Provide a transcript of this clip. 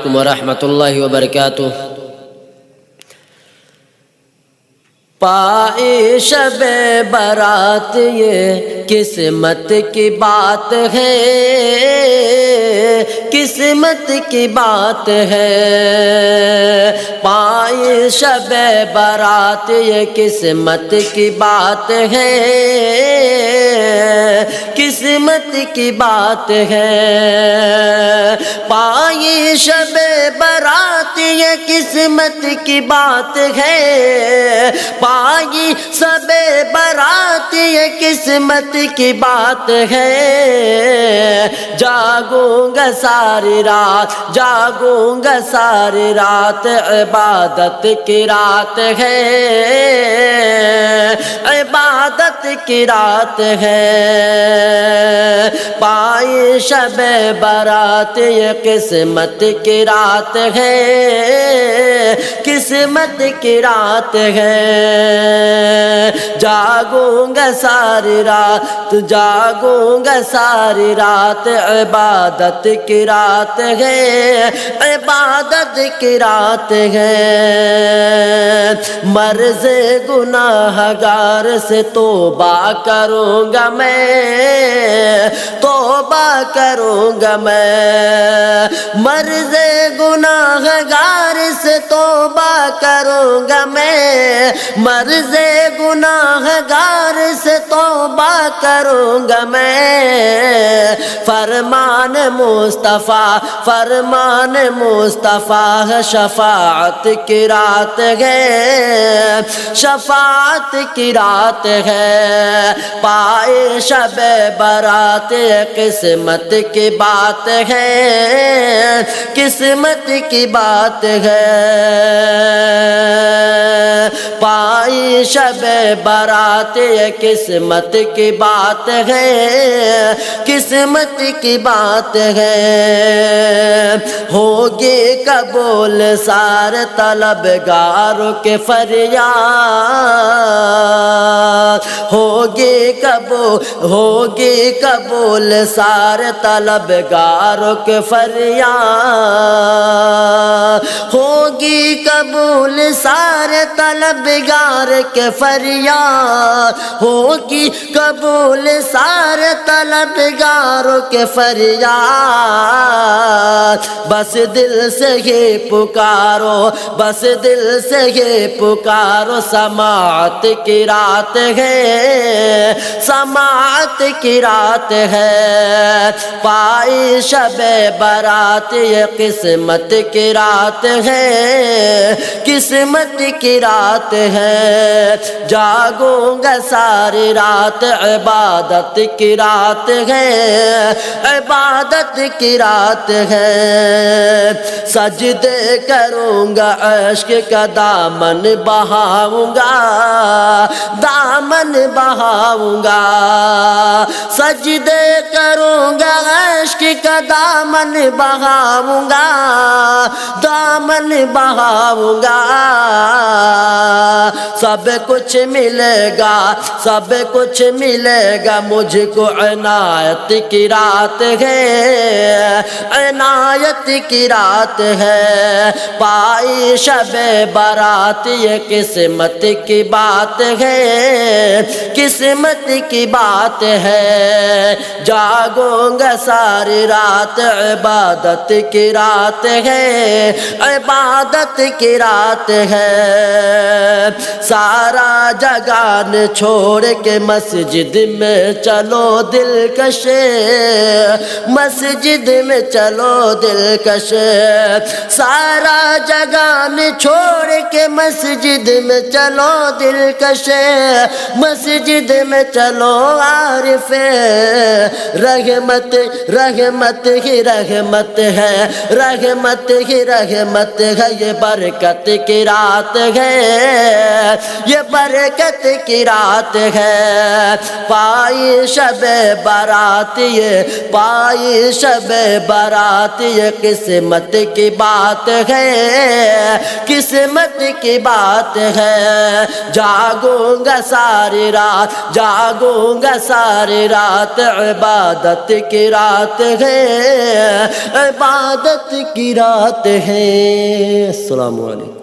علیکم ورحمۃ اللہ وبرکاتہ۔ پائی شب برات یہ قسمت کی بات ہے، قسمت کی بات ہے۔ پائی شب برات یہ قسمت کی بات ہے، قسمت کی بات ہے۔ پائی شب برات یہ قسمت کی بات ہے، پائی شب برات یہ قسمت کی بات ہے۔ جاگوں گا ساری رات، جاگوں گا ساری رات، عبادت کی رات ہے، عبادت کی رات ہے۔ پائی شب برات یہ قسمت کی رات ہے، قسمت کی رات ہے۔ جاگوں گا ساری رات، جاگوں گا ساری رات، عبادت کی رات ہے، عبادت کی رات ہے۔ مرض گناہ گار سے توبہ کروں گا میں، توبہ کروں گا میں۔ مرض گناہ گار سے توبہ کروں گا میں، مرض گناہ گار سے توبہ کروں گا میں۔ فرمان مصطفیٰ، فرمان مصطفیٰ ہے، شفاعت کی رات ہے، شفاعت کی رات ہے۔ پائے شب برات قسمت کی بات ہے، قسمت کی بات ہے۔ پائی شب برات یہ قسمت کی بات ہے، قسمت کی بات ہے۔ ہوگی قبول سارے طلبگاروں کے فریاد، ہوگی قبول، ہوگی قبول سارے طلبگاروں کے فریاد، ہوگی قبول سارے طلبگار کے فریاد، ہوگی قبول سارے طلبگاروں کے فریاد۔ بس دل سے ہی پکارو، بس دل سے ہی پکارو، سماعت کی رات ہے، سماعت کی رات ہے۔ پائی شب برات یہ قسمت کی رات ہے، قسمت کی رات ہے۔ جاگوں گا ساری رات، عبادت کی رات ہے، عبادت کی رات ہے۔ سجدے کروں گا، عشق کا دامن بہاؤں گا، دامن بہاؤں گا۔ سجدے کروں گا، عشق کا دامن بہاؤں گا، دامن بہاؤں گا۔ سب کچھ ملے گا، سب کچھ ملے گا مجھ کو، عنایت کی رات ہے، عنایت کی رات ہے۔ پائی شب برات یہ قسمت کی بات ہے، قسمت کی بات ہے۔ جاگوں گا ساری رات، عبادت کی رات ہے، عبادت کی رات ہے۔ سارا جگان چھوڑ کے مسجد میں چلو دلکش، مسجد میں چلو دلکش۔ سارا جگان چھوڑ کے مسجد میں چلو دلکش، مسجد میں چلو عارف رحمت، رحمت ہی رحمت ہے، رحمت ہی رحمت ہے۔ یہ برکت کی رات ہے، یہ برکت کی رات ہے۔ پائی شب برات یہ، پائی شب برات یہ قسمت کی بات ہے، قسمت کی بات ہے، جاگوں گا ساری رات، جاگوں گا ساری رات، عبادت کی رات ہے، عبادت کی رات ہے۔ السلام علیکم۔